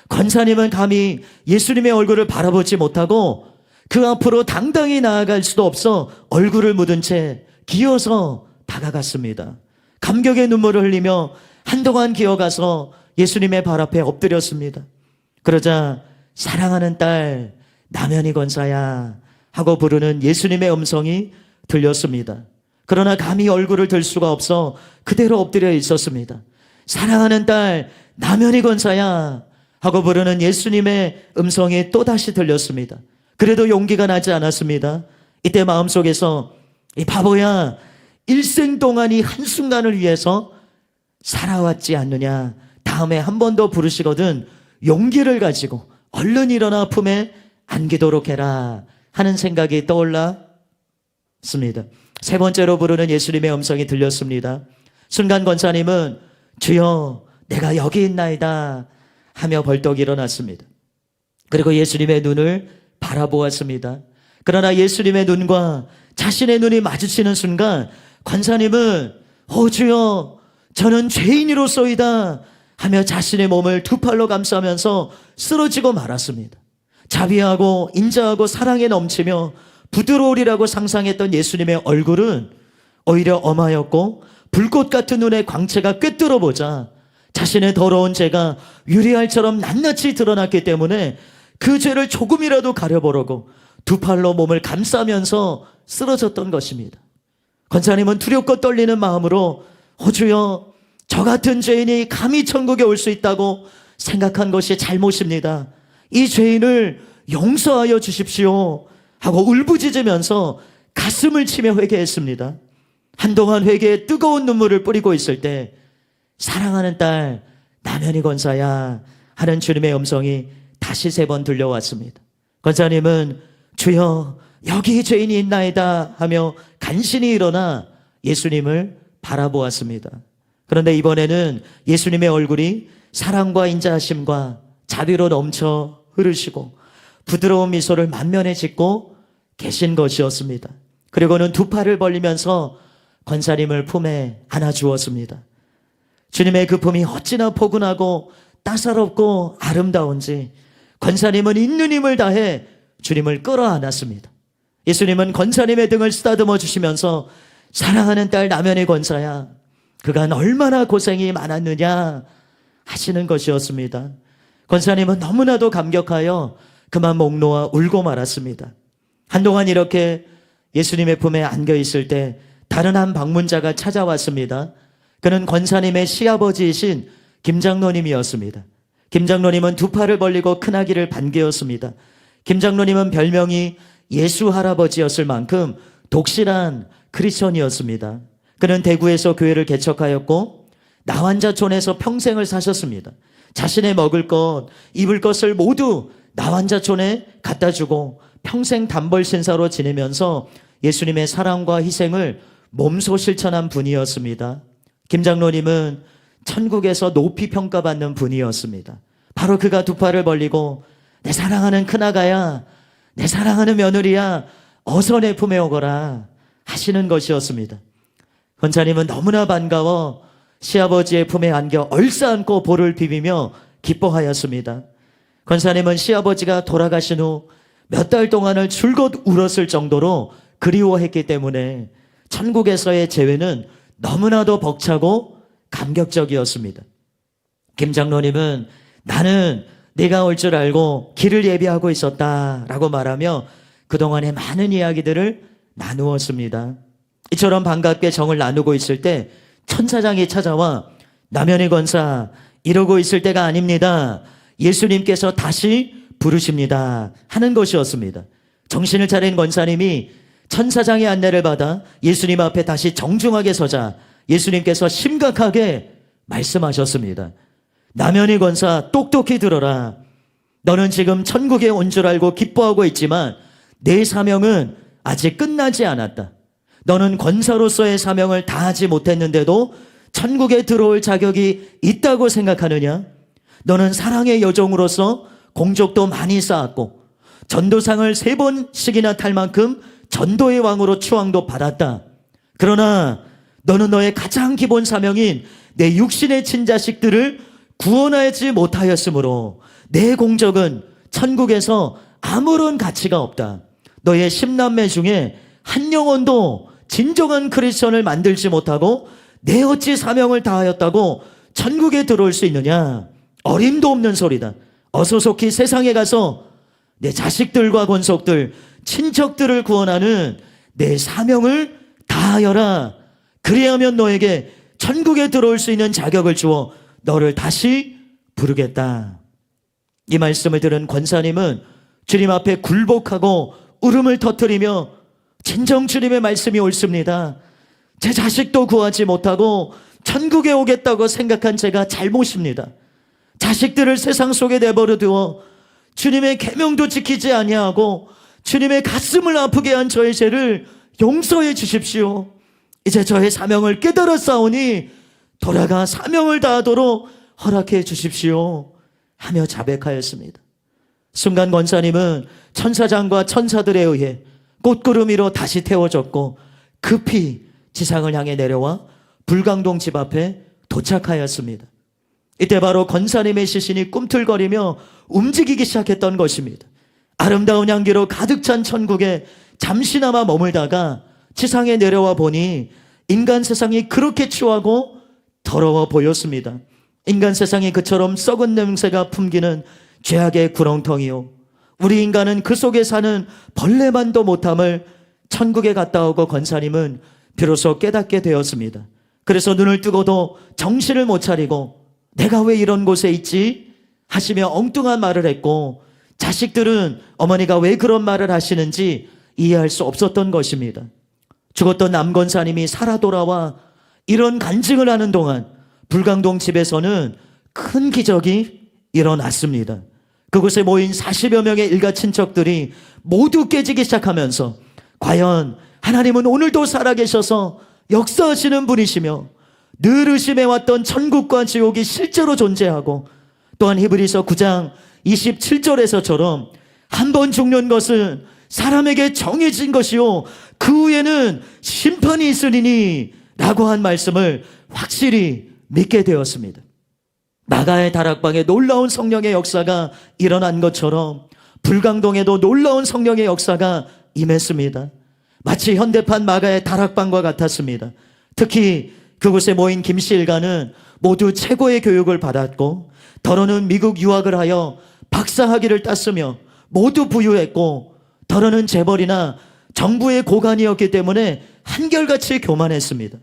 권사님은 감히 예수님의 얼굴을 바라보지 못하고 그 앞으로 당당히 나아갈 수도 없어 얼굴을 묻은 채 기어서 다가갔습니다. 감격의 눈물을 흘리며 한동안 기어가서 예수님의 발 앞에 엎드렸습니다. 그러자 사랑하는 딸 남현이 권사야 하고 부르는 예수님의 음성이 들렸습니다. 그러나 감히 얼굴을 들 수가 없어 그대로 엎드려 있었습니다. 사랑하는 딸 남현이 권사야 하고 부르는 예수님의 음성이 또다시 들렸습니다. 그래도 용기가 나지 않았습니다. 이때 마음속에서 이 바보야, 일생 동안 이 한순간을 위해서 살아왔지 않느냐, 다음에 한 번 더 부르시거든 용기를 가지고 얼른 일어나 품에 안기도록 해라 하는 생각이 떠올랐습니다. 3번째로 부르는 예수님의 음성이 들렸습니다. 순간 권사님은 주여 내가 여기 있나이다 하며 벌떡 일어났습니다. 그리고 예수님의 눈을 바라보았습니다. 그러나 예수님의 눈과 자신의 눈이 마주치는 순간 권사님은 주여 저는 죄인이로소이다 하며 자신의 몸을 2팔로 감싸면서 쓰러지고 말았습니다. 자비하고 인자하고 사랑에 넘치며 부드러우리라고 상상했던 예수님의 얼굴은 오히려 엄하였고 불꽃 같은 눈의 광채가 꿰뚫어보자 자신의 더러운 죄가 유리알처럼 낱낱이 드러났기 때문에 그 죄를 조금이라도 가려보려고 2팔로 몸을 감싸면서 쓰러졌던 것입니다. 권사님은 두렵고 떨리는 마음으로 주여 저 같은 죄인이 감히 천국에 올 수 있다고 생각한 것이 잘못입니다. 이 죄인을 용서하여 주십시오 하고 울부짖으면서 가슴을 치며 회개했습니다. 한동안 회개에 뜨거운 눈물을 뿌리고 있을 때 사랑하는 딸 남현이 권사야 하는 주님의 음성이 다시 3번 들려왔습니다. 권사님은 주여 여기 죄인이 있나이다 하며 간신히 일어나 예수님을 바라보았습니다. 그런데 이번에는 예수님의 얼굴이 사랑과 인자하심과 자비로 넘쳐 흐르시고 부드러운 미소를 만면에 짓고 계신 것이었습니다. 그리고는 2팔을 벌리면서 권사님을 품에 안아주었습니다. 주님의 그 품이 어찌나 포근하고 따사롭고 아름다운지 권사님은 있는 힘을 다해 주님을 끌어안았습니다. 예수님은 권사님의 등을 쓰다듬어 주시면서 사랑하는 딸 남현의 권사야 그간 얼마나 고생이 많았느냐 하시는 것이었습니다. 권사님은 너무나도 감격하여 그만 목 놓아 울고 말았습니다. 한동안 이렇게 예수님의 품에 안겨 있을 때 다른 한 방문자가 찾아왔습니다. 그는 권사님의 시아버지이신 김장로님이었습니다. 김장로님은 2팔을 벌리고 큰아기를 반기었습니다. 김장로님은 별명이 예수 할아버지였을 만큼 독실한 크리스천이었습니다. 그는 대구에서 교회를 개척하였고 나환자촌에서 평생을 사셨습니다. 자신의 먹을 것, 입을 것을 모두 나환자촌에 갖다 주고 평생 단벌 신사로 지내면서 예수님의 사랑과 희생을 몸소 실천한 분이었습니다. 김장로님은 천국에서 높이 평가받는 분이었습니다. 바로 그가 2팔을 벌리고 내 사랑하는 큰아가야, 내 사랑하는 며느리야, 어서 내 품에 오거라 하시는 것이었습니다. 권사님은 너무나 반가워 시아버지의 품에 안겨 얼싸안고 볼을 비비며 기뻐하였습니다. 권사님은 시아버지가 돌아가신 후 몇 달 동안을 줄곧 울었을 정도로 그리워했기 때문에 천국에서의 재회는 너무나도 벅차고 감격적이었습니다. 김 장로님은 나는 네가 올 줄 알고 길을 예비하고 있었다라고 말하며 그동안의 많은 이야기들을 나누었습니다. 이처럼 반갑게 정을 나누고 있을 때 천사장이 찾아와 남현희 권사 이러고 있을 때가 아닙니다. 예수님께서 다시 부르십니다 하는 것이었습니다. 정신을 차린 권사님이 천사장의 안내를 받아 예수님 앞에 다시 정중하게 서자 예수님께서 심각하게 말씀하셨습니다. 남현희 권사 똑똑히 들어라. 너는 지금 천국에 온 줄 알고 기뻐하고 있지만 내 사명은 아직 끝나지 않았다. 너는 권사로서의 사명을 다하지 못했는데도 천국에 들어올 자격이 있다고 생각하느냐? 너는 사랑의 여종으로서 공적도 많이 쌓았고 전도상을 3번씩이나 탈 만큼 전도의 왕으로 추앙도 받았다. 그러나 너는 너의 가장 기본 사명인 내 육신의 친자식들을 구원하지 못하였으므로 내 공적은 천국에서 아무런 가치가 없다. 너의 10남매 중에 한 영혼도 진정한 크리스천을 만들지 못하고 내 어찌 사명을 다하였다고 천국에 들어올 수 있느냐? 어림도 없는 소리다. 어서 속히 세상에 가서 내 자식들과 권속들, 친척들을 구원하는 내 사명을 다하여라. 그리하면 너에게 천국에 들어올 수 있는 자격을 주어 너를 다시 부르겠다. 이 말씀을 들은 권사님은 주님 앞에 굴복하고 울음을 터뜨리며 진정 주님의 말씀이 옳습니다. 제 자식도 구하지 못하고 천국에 오겠다고 생각한 제가 잘못입니다. 자식들을 세상 속에 내버려 두어 주님의 계명도 지키지 아니하고 주님의 가슴을 아프게 한 저의 죄를 용서해 주십시오. 이제 저의 사명을 깨달았사오니 돌아가 사명을 다하도록 허락해 주십시오 하며 자백하였습니다. 순간 권사님은 천사장과 천사들에 의해 꽃구름이로 다시 태워졌고 급히 지상을 향해 내려와 불광동 집 앞에 도착하였습니다. 이때 바로 권사님의 시신이 꿈틀거리며 움직이기 시작했던 것입니다. 아름다운 향기로 가득 찬 천국에 잠시나마 머물다가 지상에 내려와 보니 인간 세상이 그렇게 추하고 더러워 보였습니다. 인간 세상이 그처럼 썩은 냄새가 풍기는 죄악의 구렁텅이요, 우리 인간은 그 속에 사는 벌레만도 못함을 천국에 갔다 오고 권사님은 비로소 깨닫게 되었습니다. 그래서 눈을 뜨고도 정신을 못 차리고 내가 왜 이런 곳에 있지? 하시며 엉뚱한 말을 했고 자식들은 어머니가 왜 그런 말을 하시는지 이해할 수 없었던 것입니다. 죽었던 남권사님이 살아 돌아와 이런 간증을 하는 동안 불광동 집에서는 큰 기적이 일어났습니다. 그곳에 모인 40여 명의 일가 친척들이 모두 깨지기 시작하면서 과연 하나님은 오늘도 살아계셔서 역사하시는 분이시며 늘 의심해왔던 천국과 지옥이 실제로 존재하고 또한 히브리서 9장 27절에서처럼 한 번 죽는 것은 사람에게 정해진 것이요 그 후에는 심판이 있으리니 라고 한 말씀을 확실히 믿게 되었습니다. 마가의 다락방에 놀라운 성령의 역사가 일어난 것처럼 불광동에도 놀라운 성령의 역사가 임했습니다. 마치 현대판 마가의 다락방과 같았습니다. 특히 그곳에 모인 김씨 일가는 모두 최고의 교육을 받았고 더러는 미국 유학을 하여 박사학위를 땄으며 모두 부유했고 더러는 재벌이나 정부의 고관이었기 때문에 한결같이 교만했습니다.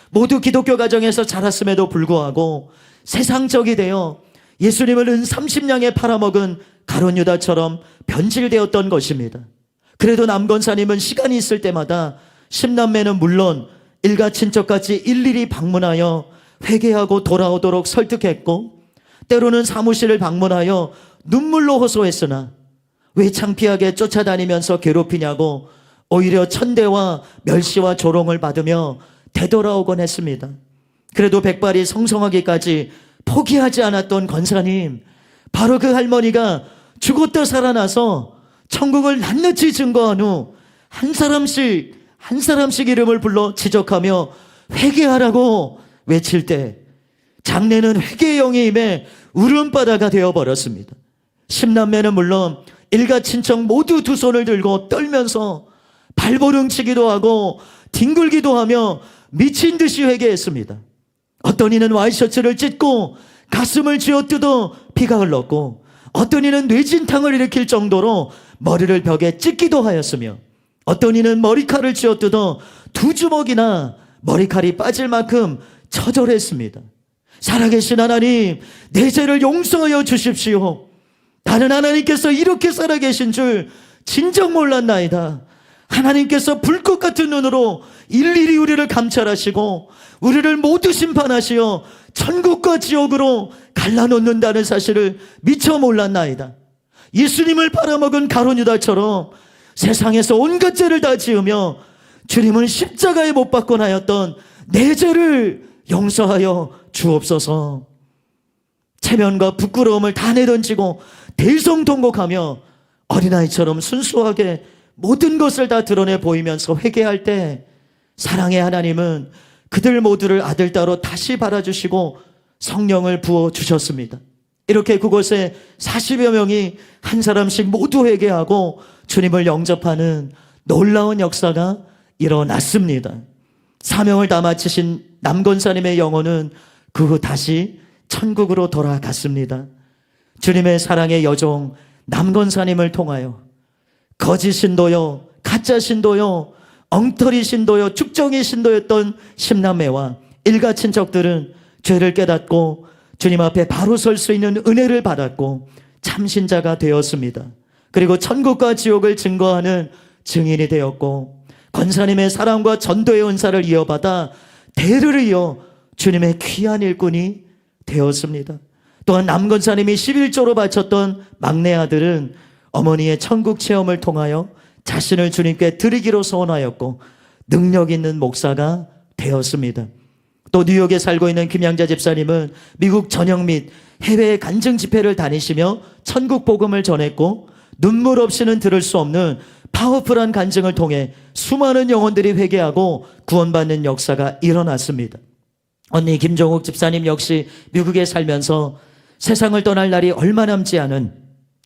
모두 기독교 가정에서 자랐음에도 불구하고 세상적이 되어 예수님을 은 30냥에 팔아먹은 가룟 유다처럼 변질되었던 것입니다. 그래도 남권사님은 시간이 있을 때마다 10남매는 물론 일가 친척까지 일일이 방문하여 회개하고 돌아오도록 설득했고 때로는 사무실을 방문하여 눈물로 호소했으나 왜 창피하게 쫓아다니면서 괴롭히냐고 오히려 천대와 멸시와 조롱을 받으며 되돌아오곤 했습니다. 그래도 백발이 성성하기까지 포기하지 않았던 권사님, 바로 그 할머니가 죽었다 살아나서 천국을 낱낱이 증거한 후 한 사람씩 이름을 불러 지적하며 회개하라고 외칠 때 장례는 회개의 영이 임해 울음바다가 되어버렸습니다. 10남매는 물론 일가 친척 모두 두 손을 들고 떨면서 발버둥치기도 하고 뒹굴기도 하며 미친 듯이 회개했습니다. 어떤 이는 와이셔츠를 찢고 가슴을 쥐어뜯어 피가 흘렀고, 어떤 이는 뇌진탕을 일으킬 정도로 머리를 벽에 찢기도 하였으며, 어떤 이는 머리칼을 쥐어뜯어 두 주먹이나 머리칼이 빠질 만큼 처절했습니다. 살아계신 하나님, 내 죄를 용서하여 주십시오. 나는 하나님께서 이렇게 살아계신 줄 진정 몰랐나이다. 하나님께서 불꽃 같은 눈으로 일일이 우리를 감찰하시고 우리를 모두 심판하시어 천국과 지옥으로 갈라놓는다는 사실을 미처 몰랐나이다. 예수님을 팔아먹은 가룟 유다처럼 세상에서 온갖 죄를 다 지으며 주님은 십자가에 못 박고 나였던 내 죄를 용서하여 주옵소서. 체면과 부끄러움을 다 내던지고 대성통곡하며 어린아이처럼 순수하게 모든 것을 다 드러내 보이면서 회개할 때 사랑의 하나님은 그들 모두를 아들 따로 다시 받아주시고 성령을 부어주셨습니다. 이렇게 그곳에 40여 명이 한 사람씩 모두 회개하고 주님을 영접하는 놀라운 역사가 일어났습니다. 사명을 다 마치신 남권사님의 영혼은 그 후 다시 천국으로 돌아갔습니다. 주님의 사랑의 여종 남권사님을 통하여 거짓 신도요, 가짜 신도요, 엉터리 신도요, 축정의 신도였던 십남매와 일가 친척들은 죄를 깨닫고 주님 앞에 바로 설 수 있는 은혜를 받았고 참신자가 되었습니다. 그리고 천국과 지옥을 증거하는 증인이 되었고, 권사님의 사랑과 전도의 은사를 이어받아 대를 이어 주님의 귀한 일꾼이 되었습니다. 또한 남권사님이 11조로 바쳤던 막내 아들은 어머니의 천국 체험을 통하여 자신을 주님께 드리기로 소원하였고 능력 있는 목사가 되었습니다. 또 뉴욕에 살고 있는 김양자 집사님은 미국 전역 및 해외 간증 집회를 다니시며 천국 복음을 전했고, 눈물 없이는 들을 수 없는 파워풀한 간증을 통해 수많은 영혼들이 회개하고 구원받는 역사가 일어났습니다. 언니 김종욱 집사님 역시 미국에 살면서 세상을 떠날 날이 얼마 남지 않은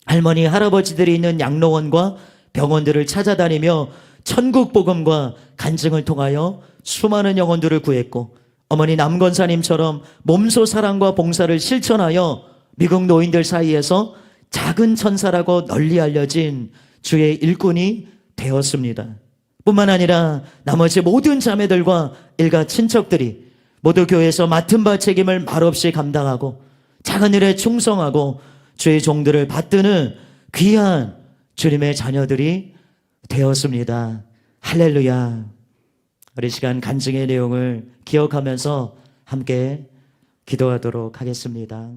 할머니 할아버지들이 있는 양로원과 병원들을 찾아다니며 천국 복음과 간증을 통하여 수많은 영혼들을 구했고, 어머니 남권사님처럼 몸소 사랑과 봉사를 실천하여 미국 노인들 사이에서 작은 천사라고 널리 알려진 주의 일꾼이 되었습니다. 뿐만 아니라 나머지 모든 자매들과 일가 친척들이 모두 교회에서 맡은 바 책임을 말없이 감당하고 작은 일에 충성하고 주의 종들을 받드는 귀한 주님의 자녀들이 되었습니다. 할렐루야. 우리 시간 간증의 내용을 기억하면서 함께 기도하도록 하겠습니다.